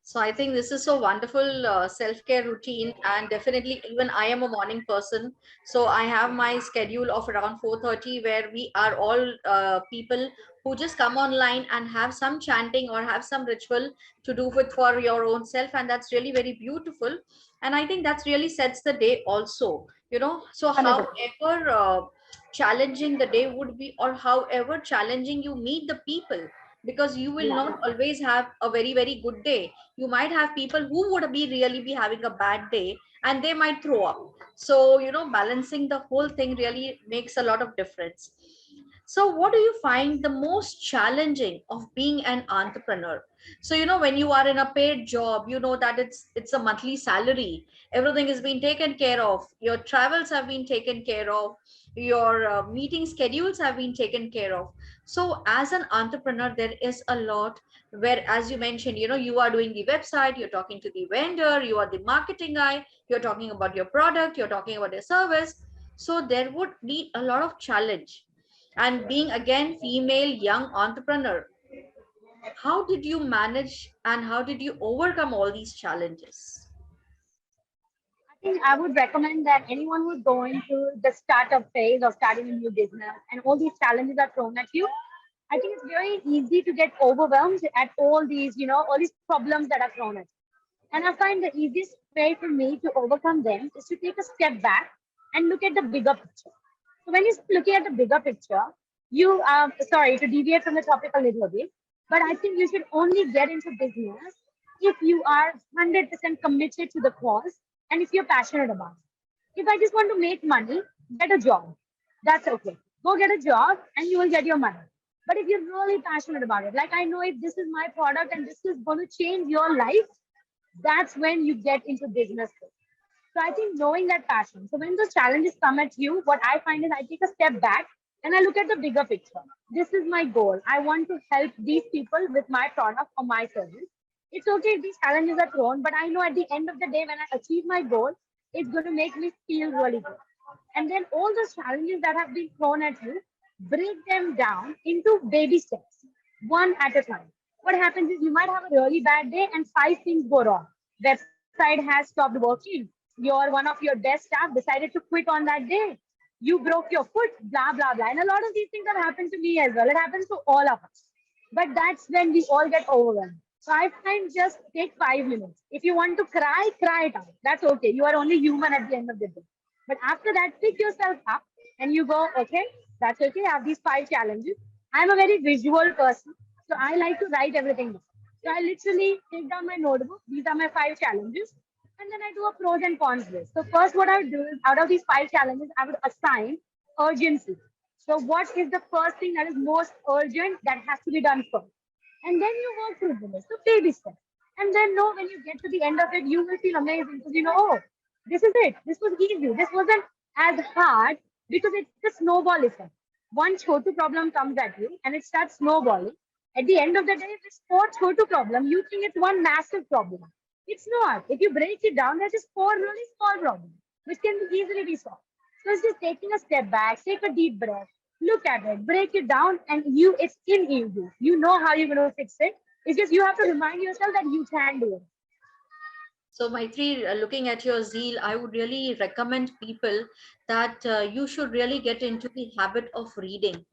So I think this is so wonderful self-care routine, and definitely even I am a morning person. So I have my schedule of around 4:30 where we are all people who just come online and have some chanting or have some ritual to do with for your own self, and that's really very beautiful. And I think that's really sets the day also. So 100%. however challenging the day would be, or however challenging you meet the people, because you will Yeah, not always have a very very good day. You might have people who would be really be having a bad day and they might throw up. So balancing the whole thing really makes a lot of difference. So what do you find the most challenging of being an entrepreneur? So when you are in a paid job, you know that it's a monthly salary, everything is being taken care of, your travels have been taken care of, your meeting schedules have been taken care of. So as an entrepreneur, there is a lot where, as you mentioned, you are doing the website, you're talking to the vendor, you are the marketing guy, you're talking about your product, you're talking about your service. So there would be a lot of challenge. And being again female young entrepreneur, how did you manage and how did you overcome all these challenges? I think I would recommend that anyone who's going through the startup phase of starting a new business and all these challenges are thrown at you, I think it's very easy to get overwhelmed at all these, all these problems that are thrown at you. And I find the easiest way for me to overcome them is to take a step back and look at the bigger picture. So when you're looking at the bigger picture, you sorry to deviate from the topic a little bit, but I think you should only get into business if you are 100% committed to the cause and if you're passionate about it. If I just want to make money, get a job. That's okay. Go get a job and you will get your money. But if you're really passionate about it, like I know if this is my product and this is going to change your life, that's when you get into business. So I think knowing that passion. So when those challenges come at you, what I find is I take a step back and I look at the bigger picture. This is my goal. I want to help these people with my product or my service. It's okay if these challenges are thrown, but I know at the end of the day, when I achieve my goal, it's going to make me feel really good. And then all those challenges that have been thrown at you, break them down into baby steps, one at a time. What happens is you might have a really bad day and five things go wrong. Website has stopped working. One of your best staff decided to quit on that day. You broke your foot, blah, blah, blah. And a lot of these things have happened to me as well. It happens to all of us. But that's when we all get overwhelmed. So I find just take 5 minutes. If you want to cry, cry it out. That's okay. You are only human at the end of the day. But after that, pick yourself up and you go, okay, that's okay. I have these five challenges. I'm a very visual person. So I like to write everything down. So I literally take down my notebook. These are my five challenges. And then I do a pros and cons list. So first, what I would do is out of these five challenges, I would assign urgency. So what is the first thing that is most urgent that has to be done first? And then you work through the list. So baby steps. And then know when you get to the end of it, you will feel amazing because you know, oh, this is it. This was easy. This wasn't as hard because it's the snowball effect. One chotu problem comes at you and it starts snowballing. At the end of the day, if it's four chotu problem, you think it's one massive problem. It's not. If you break it down, there's just four really small problems. which can be easily be solved. So it's just taking a step back, take a deep breath, look at it, break it down, and it's in you. You know how you're going to fix it. It's just you have to remind yourself that you can do it. So, Maitri, looking at your zeal, I would really recommend people that you should really get into the habit of reading.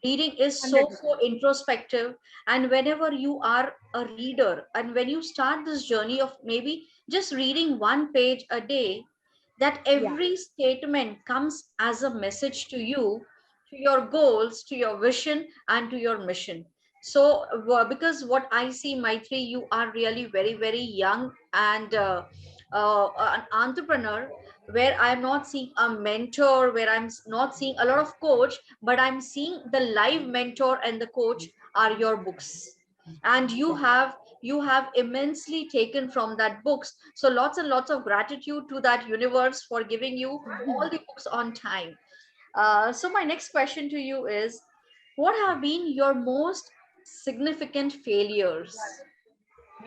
Reading is so 100%. introspective, and whenever you are a reader, and when you start this journey of maybe just reading one page a day, that Yeah. every statement comes as a message to you, to your goals, to your vision, and to your mission. So because what I see, Maitri, you are really very very young, and an entrepreneur, where I'm not seeing a mentor, where not seeing a lot of coach, but I'm seeing the live mentor and the coach are your books. And Yeah. you have immensely taken from that books. So lots and lots of gratitude to that universe for giving you all the books on time. So my next question to you is, what have been your most significant failures?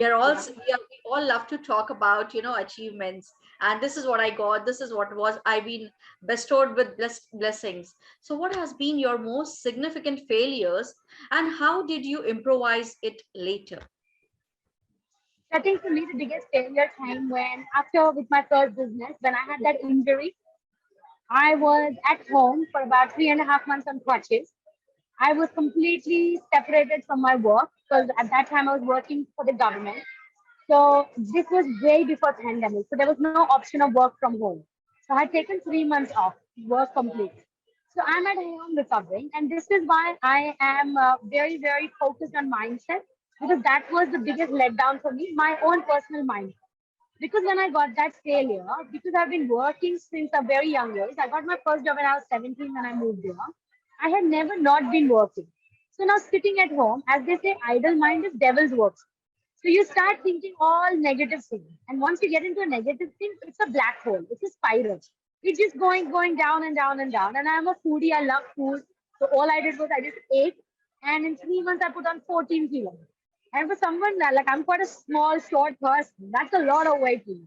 Yeah. We all love to talk about, achievements, and this is what I got, this is what was I've been bestowed with blessings. So what has been your most significant failures, and how did you improvise it later? I think for me, the biggest failure came when, after with my first business, when I had that injury, I was at home for about 3.5 months on crutches. I was completely separated from my work because at that time I was working for the government. So this was way before pandemic. So there was no option of work from home. So I had taken 3 months off, work complete. So I'm at home recovering, and this is why I am very, very focused on mindset, because that was the biggest letdown for me, my own personal mindset. Because when I got that failure, because I've been working since a very young age, I got my first job when I was 17 when I moved here. I had never not been working. So now sitting at home, as they say, idle mind is devil's work. So you start thinking all negative things. And once you get into a negative thing, it's a black hole. It's a spiral. It's just going down and down and down. And I'm a foodie. I love food. So all I did was I just ate. And in 3 months, I put on 14 kilos. And for someone like I'm quite a small, short person, that's a lot of weight for me.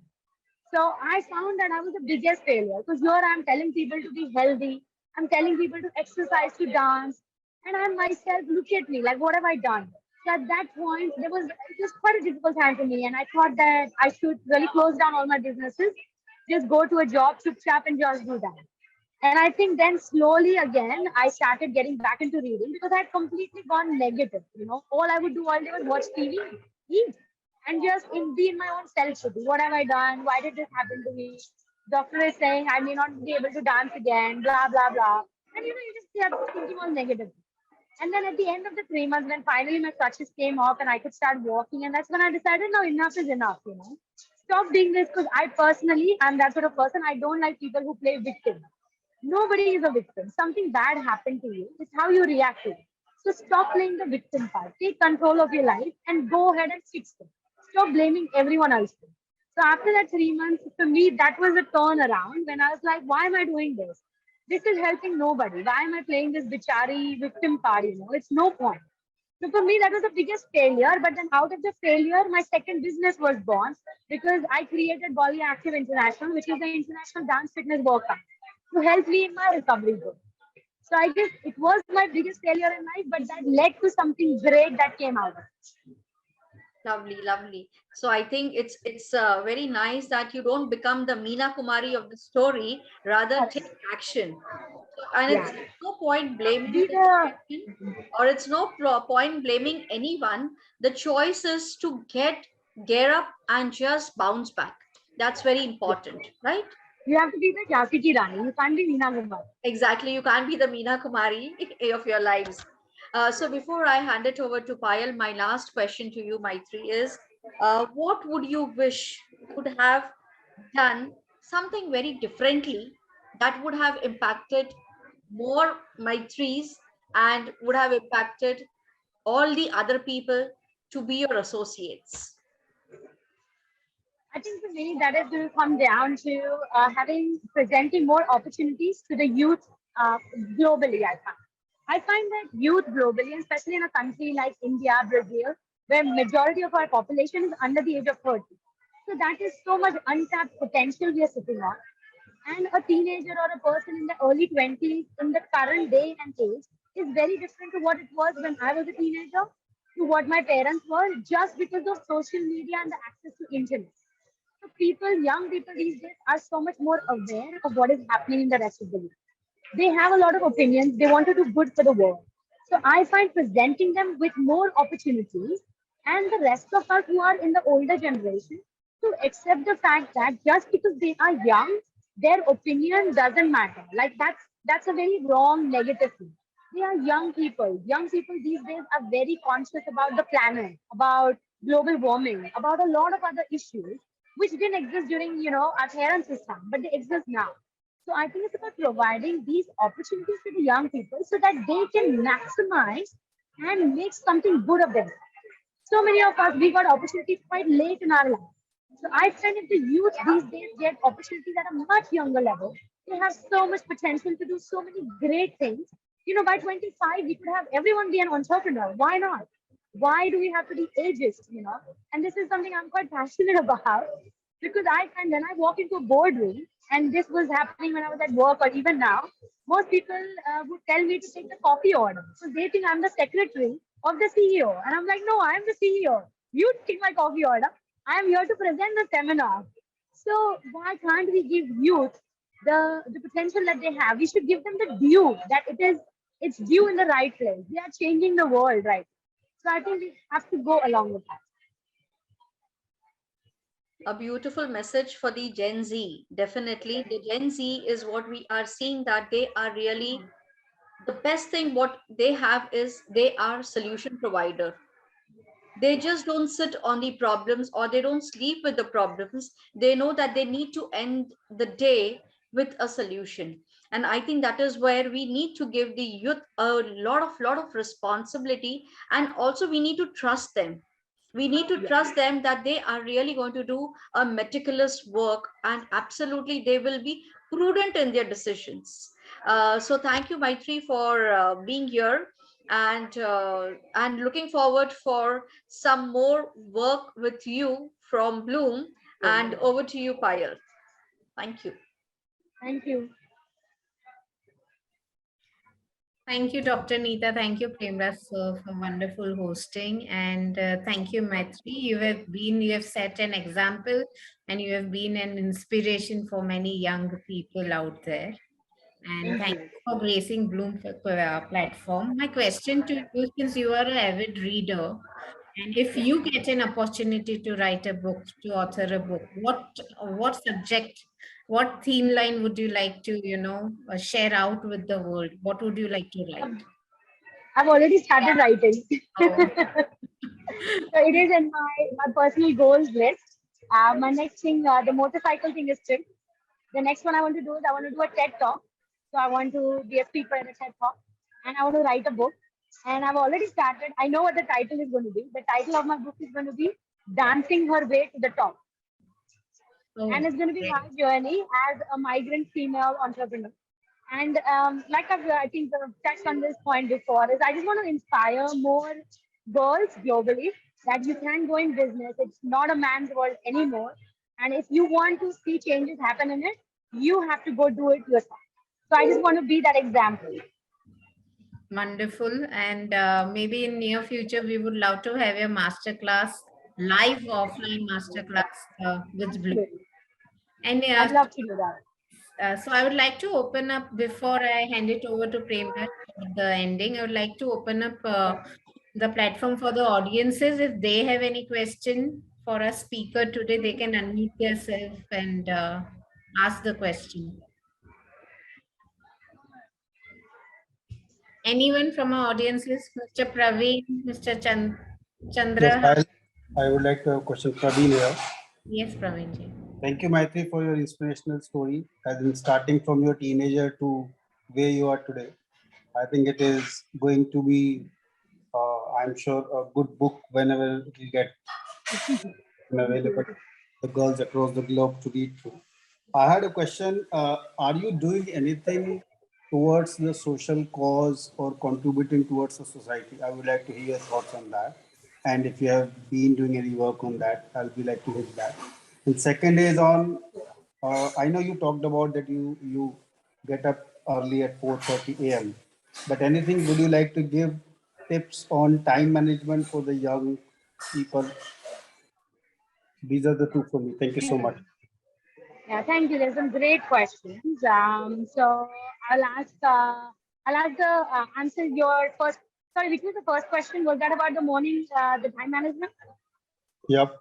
So I found that I was the biggest failure because here I'm telling people to be healthy. I'm telling people to exercise, to dance. And I myself look at me like, what have I done? So at that point, it was quite a difficult time for me. And I thought that I should really close down all my businesses, just go to a job, chip chap, and just do that. And I think then slowly again, I started getting back into reading because I had completely gone negative. All I would do all day was watch TV, eat, and just be in my own self pity. What have I done? Why did this happen to me? Doctor is saying I may not be able to dance again, blah, blah, blah. And you just start thinking all negative. And then at the end of the 3 months, when finally my crutches came off and I could start walking, and that's when I decided, no, enough is enough. Stop doing this because I personally am that sort of person. I don't like people who play victim. Nobody is a victim. Something bad happened to you. It's how you react to it. So stop playing the victim part. Take control of your life and go ahead and fix it. Stop blaming everyone else. So after that 3 months, for me, that was a turnaround when I was like, why am I doing this? This is helping nobody. Why am I playing this bichari victim part? It's no point. So for me, that was the biggest failure. But then out of the failure, my second business was born because I created Bali Active International, which is the international dance fitness workout, to help me in my recovery goal. So I guess it was my biggest failure in life, but that led to something great that came out of it. Lovely, lovely. So I think it's very nice that you don't become the Meena Kumari of the story, rather Yes. take action. So, and Yeah. it's no point blaming Be the the situation, or it's no point blaming anyone. The choice is to gear up and just bounce back. That's very yeah. important, right? You have to be the Jhansi Rani. You can't be Meena Kumar. Exactly. You can't be the Meena Kumari of your lives. So before I hand it over to Payal, my last question to you, Maitri, is what would you wish you would have done something very differently that would have impacted more Maitris and would have impacted all the other people to be your associates? I think for me that is going to come down to having presenting more opportunities to the youth globally. I find that youth globally, especially in a country like India, Brazil, where majority of our population is under the age of 30. So that is so much untapped potential we are sitting on. And a teenager or a person in the early 20s in the current day and age is very different to what it was when I was a teenager, to what my parents were, just because of social media and the access to internet. So people, young people these days are so much more aware of what is happening in the rest of the world. They have a lot of opinions. They want to do good for the world. So I find presenting them with more opportunities and the rest of us who are in the older generation to accept the fact that just because they are young, their opinion doesn't matter. Like that's a very wrong negative thing. They are young people. Young people these days are very conscious about the planet, about global warming, about a lot of other issues which didn't exist during our parents' time, but they exist now. So I think it's about providing these opportunities to the young people so that they can maximize and make something good of them. So many of us, we got opportunities quite late in our life. So I find if the youth these days get opportunities at a much younger level, they have so much potential to do so many great things. By 25, we could have everyone be an entrepreneur. Why not? Why do we have to be ageist? And this is something I'm quite passionate about because I find when I walk into a boardroom, and this was happening when I was at work or even now, most people would tell me to take the coffee order. So they think I'm the secretary of the CEO. And I'm like, no, I'm the CEO. You take my coffee order. I am here to present the seminar. So why can't we give youth the potential that they have? We should give them the due that it's due in the right place. They are changing the world, right? So I think we have to go along with that. A beautiful message for the Gen Z. Definitely, the Gen Z is what we are seeing, that they are really the best thing. What they have is they are solution provider. They just don't sit on the problems, or they don't sleep with the problems. They know that they need to end the day with a solution. And I think that is where we need to give the youth a lot of responsibility, and also we need to trust them. We need to Yeah. trust them that they are really going to do a meticulous work, and absolutely they will be prudent in their decisions. So thank you, Maitri, for being here, and looking forward for some more work with you from Bloom. And over to you, Payal. Thank you. Thank you. Thank you, Dr. Neeta. Thank you, Premraj sir, for wonderful hosting. And thank you, Maitri. You have set an example, and you have been an inspiration for many young people out there. And Thank thank you. you for gracing Bloom platform. My question to you, since you are an avid reader, and if you get an opportunity to write a book, to author a book, what subject, what theme line would you like to, share out with the world? What would you like to write? I've already started writing. Oh, So it is in my personal goals list. My next thing, the motorcycle thing is trip. The next one I want to do is I want to do a TED talk. So I want to be a speaker at a TED talk, and I want to write a book. And I've already started. I know what the title is going to be. The title of my book is going to be "Dancing Her Way to the Top," and oh, it's going to be great. my journey as a migrant female entrepreneur. And like I think touched on this point before, is I just want to inspire more girls globally that you can go in business. It's not a man's world anymore. And if you want to see changes happen in it, you have to go do it yourself. So I just want to be that example. Wonderful. And maybe in near future, we would love to have a master class, live offline master class with Blue. Absolutely. And I'd love to do that. so I would like to open up before I hand it over to Premraj for the ending. I would like to open up the platform for the audiences. If they have any question for a speaker today, they can unmute themselves and ask the question. Anyone from our audiences? Mr. Praveen, Mr. Yes, Chandra? I would like to have a question for Praveen here. Yes, Praveen ji. Thank you, Maitri, for your inspirational story. As in starting from your teenager to where you are today. I think it is going to be, I'm sure, a good book whenever it will get available to the girls across the globe to read through. I had a question. Are you doing anything towards the social cause or contributing towards the society? I would like to hear your thoughts on that. And if you have been doing any work on that, I'll be like to hear that. And second is on I know you talked about that you get up early at 4:30 a.m. But anything would you like to give tips on time management for the young people? These are the two for me. Thank you so much. Yeah, thank you. There's some great questions. So I'll ask. I'll ask the answer your first. Sorry, which was the first question? Was that about the morning, the time management? Yep.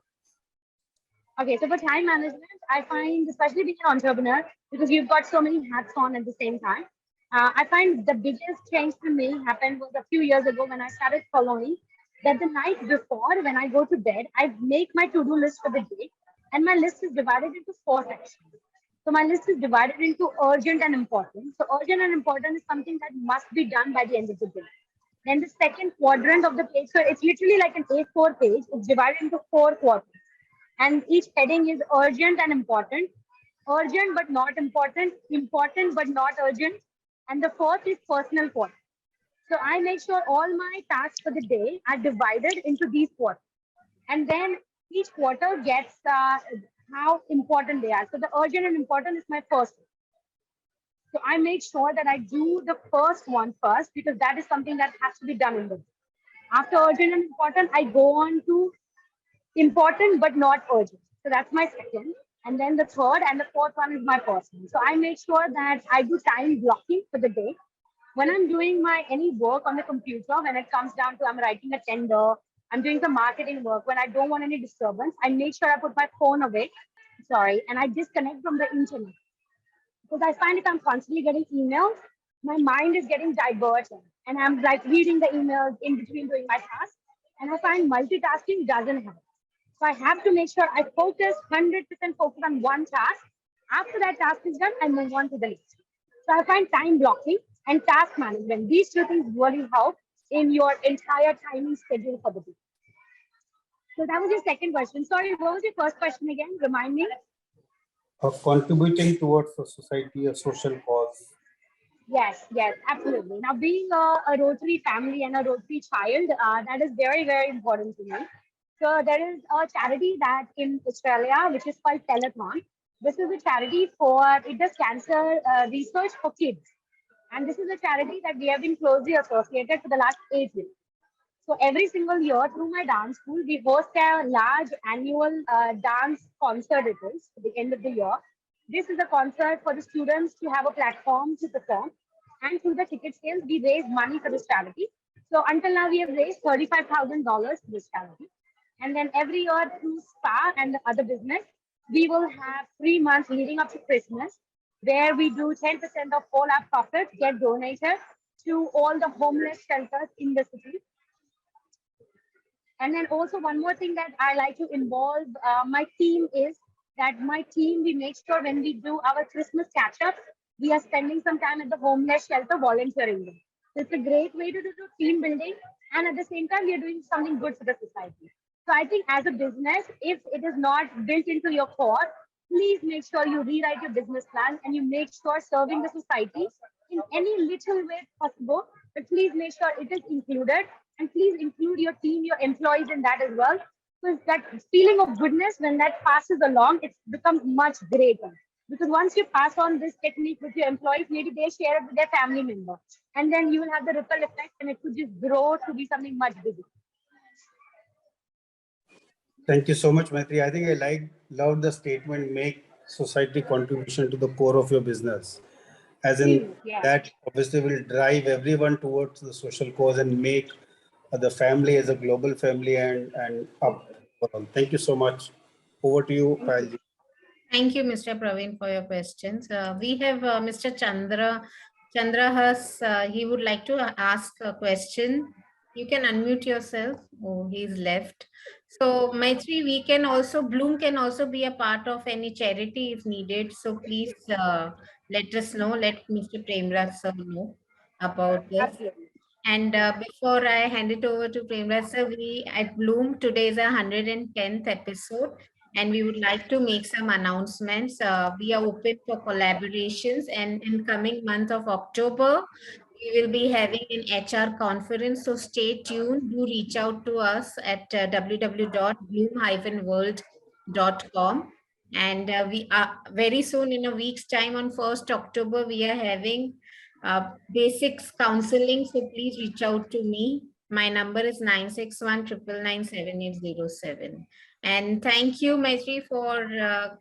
Okay, so for time management, I find, especially being an entrepreneur, because you've got so many hats on at the same time, I find the biggest change for me happened was a few years ago when I started following that the night before, when I go to bed, I make my to-do list for the day, and my list is divided into four sections. So my list is divided into urgent and important. So urgent and important is something that must be done by the end of the day. Then the second quadrant of the page, so it's literally like an A4 page. It's divided into four quadrants and each heading is urgent and important, urgent but not important, important but not urgent, and the fourth is personal quarter. So I make sure all my tasks for the day are divided into these quarters, and then each quarter gets how important they are. So the urgent and important is my first. So I make sure that I do the first one first because that is something that has to be done in the day. After urgent and important, I go on to important but not urgent. So that's my second. And then the third and the fourth one is my personal. So I make sure that I do time blocking for the day. When I'm doing my any work on the computer, when it comes down to I'm writing a tender, I'm doing some marketing work, when I don't want any disturbance, I make sure I put my phone away. Sorry, and I disconnect from the internet. Because I find if I'm constantly getting emails, my mind is getting diverted. And I'm like reading the emails in between doing my tasks. And I find multitasking doesn't help. So I have to make sure I focus 100% focus on one task. After that task is done, I move on to the next. So I find time blocking and task management. These two things really help in your entire timing schedule for the day. So that was your second question. Sorry, what was your first question again? Remind me. Contributing towards the society, a social cause. Yes, yes, absolutely. Now, being a Rotary family and a Rotary child, that is very, very important to me. So there is a charity that in Australia, which is called Telethon. This is a charity for, it does cancer research for kids. And this is a charity that we have been closely associated for the last 8 years. So every single year through my dance school, we host a large annual dance concert. It is at the end of the year. This is a concert for the students to have a platform to perform. And through the ticket sales, we raise money for this charity. So until now, we have raised $35,000 for this charity. And then every year through SPA and the other business, we will have 3 months leading up to Christmas, where we do 10% of all our profits get donated to all the homeless shelters in the city. And then also one more thing that I like to involve my team is that my team, we make sure when we do our Christmas catch-up, we are spending some time at the homeless shelter volunteering them. So it's a great way to do team building. And at the same time, we are doing something good for the society. So I think as a business, if it is not built into your core, please make sure you rewrite your business plan and you make sure serving the society in any little way possible, but please make sure it is included and please include your team, your employees in that as well. Because that feeling of goodness, when that passes along, it becomes much greater. Because once you pass on this technique with your employees, maybe they share it with their family member. And then you will have the ripple effect and it could just grow to be something much bigger. Thank you so much, Maitri. I think loved the statement, make society contribution to the core of your business. As in Yeah. that obviously will drive everyone towards the social cause and make the family as a global family and up. Thank you so much. Over to you, Payal. Thank you, Mr. Praveen, for your questions. We have Mr. Chandrahas. He would like to ask a question. You can unmute yourself. Oh, he's left. So, Maitri, Bloom can also be a part of any charity if needed. So, please let us know. Let Mr. Premraj sir know about this. Absolutely. And before I hand it over to Premraj sir, we at Bloom, today is a 110th episode, and we would like to make some announcements. We are open for collaborations, and in coming month of October, we will be having an HR conference. So stay tuned. Do reach out to us at www.bloom-world.com. And we are very soon, in a week's time, on 1st October, we are having basics counseling. So please reach out to me. My number is 961-999-7807. And thank you, Maitri, for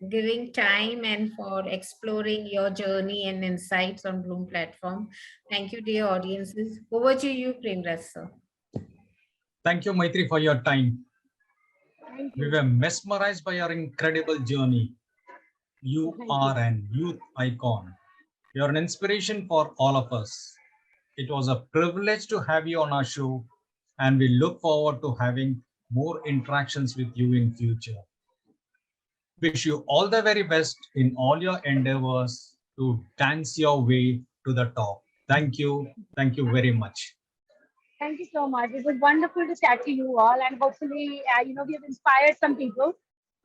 giving time and for exploring your journey and insights on Bloom platform. Thank you, dear audiences. Over to you, Premraj sir. Thank you, Maitri, for your time. Thank We you. were mesmerized by your incredible journey. You Thank are you. an youth icon. You're an inspiration for all of us. It was a privilege to have you on our show, and we look forward to having more interactions with you in future. Wish you all the very best in all your endeavors to dance your way to the top. Thank you. Thank you very much. Thank you so much. It was wonderful to chat to you all, and hopefully, we have inspired some people.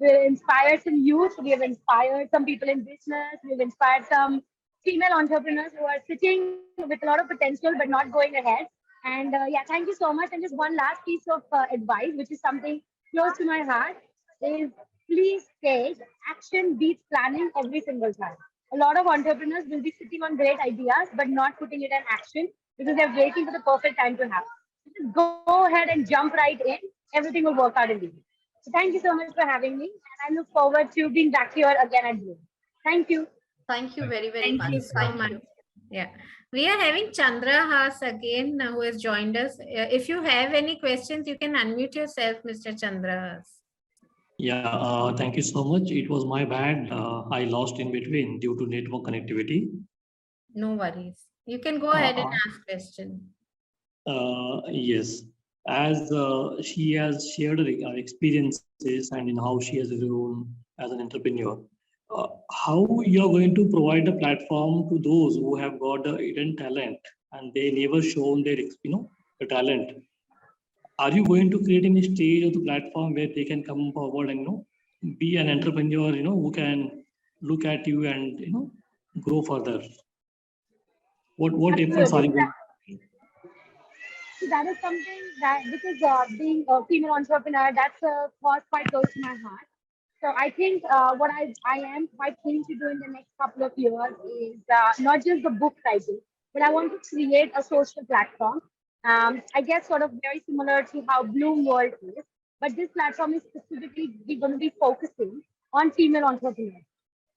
We've inspired some youth. We have inspired some people in business. We've inspired some female entrepreneurs who are sitting with a lot of potential but not going ahead. And yeah, thank you so much. And just one last piece of advice, which is something close to my heart, is please take action beats planning every single time. A lot of entrepreneurs will be sitting on great ideas but not putting it in action because they're waiting for the perfect time to happen. Just go ahead and jump right in. Everything will work out in the end. So thank you so much for having me, and I look forward to being back here again at Bloom. Thank you. Thank you very, very Thank much. you so Thank much. you. Yeah, we are having Chandra Haas again, who has joined us. If you have any questions, you can unmute yourself, Mr. Chandra Haas. Yeah, thank you so much. It was my bad. I lost in between due to network connectivity. No worries. You can go ahead and ask question. Yes, as she has shared her experiences and in how she has grown as an entrepreneur, how you are going to provide a platform to those who have got the hidden talent and they never shown their, the talent. Are you going to create any stage of the platform where they can come forward and be an entrepreneur, who can look at you and grow further? What efforts are Absolutely. you going? So that is something that, because being a female entrepreneur, that's a cause quite close to my heart. So I think what I am quite keen to do in the next couple of years is not just the book writing, but I want to create a social platform. I guess sort of very similar to how Bloom World is, but this platform is specifically going to be focusing on female entrepreneurs.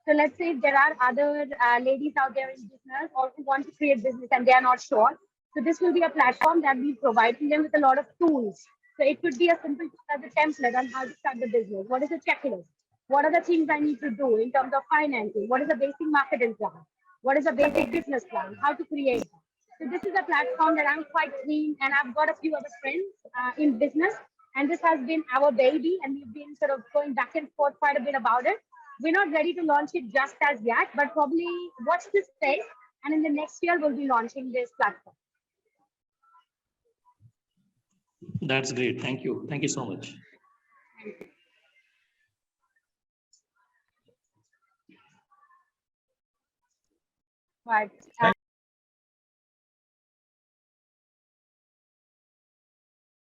So let's say if there are other ladies out there in business or who want to create business and they are not sure. So this will be a platform that we providing them with a lot of tools. So it could be a simple tool as a template on how to start the business. What is the checklist? What are the things I need to do in terms of financing? What is the basic marketing plan? What is the basic business plan? How to create? So this is a platform that I'm quite keen, and I've got a few other friends in business, and this has been our baby, and we've been sort of going back and forth quite a bit about it. We're not ready to launch it just as yet, but probably watch this space, and in the next year we'll be launching this platform. That's great. Thank you. Thank you so much. But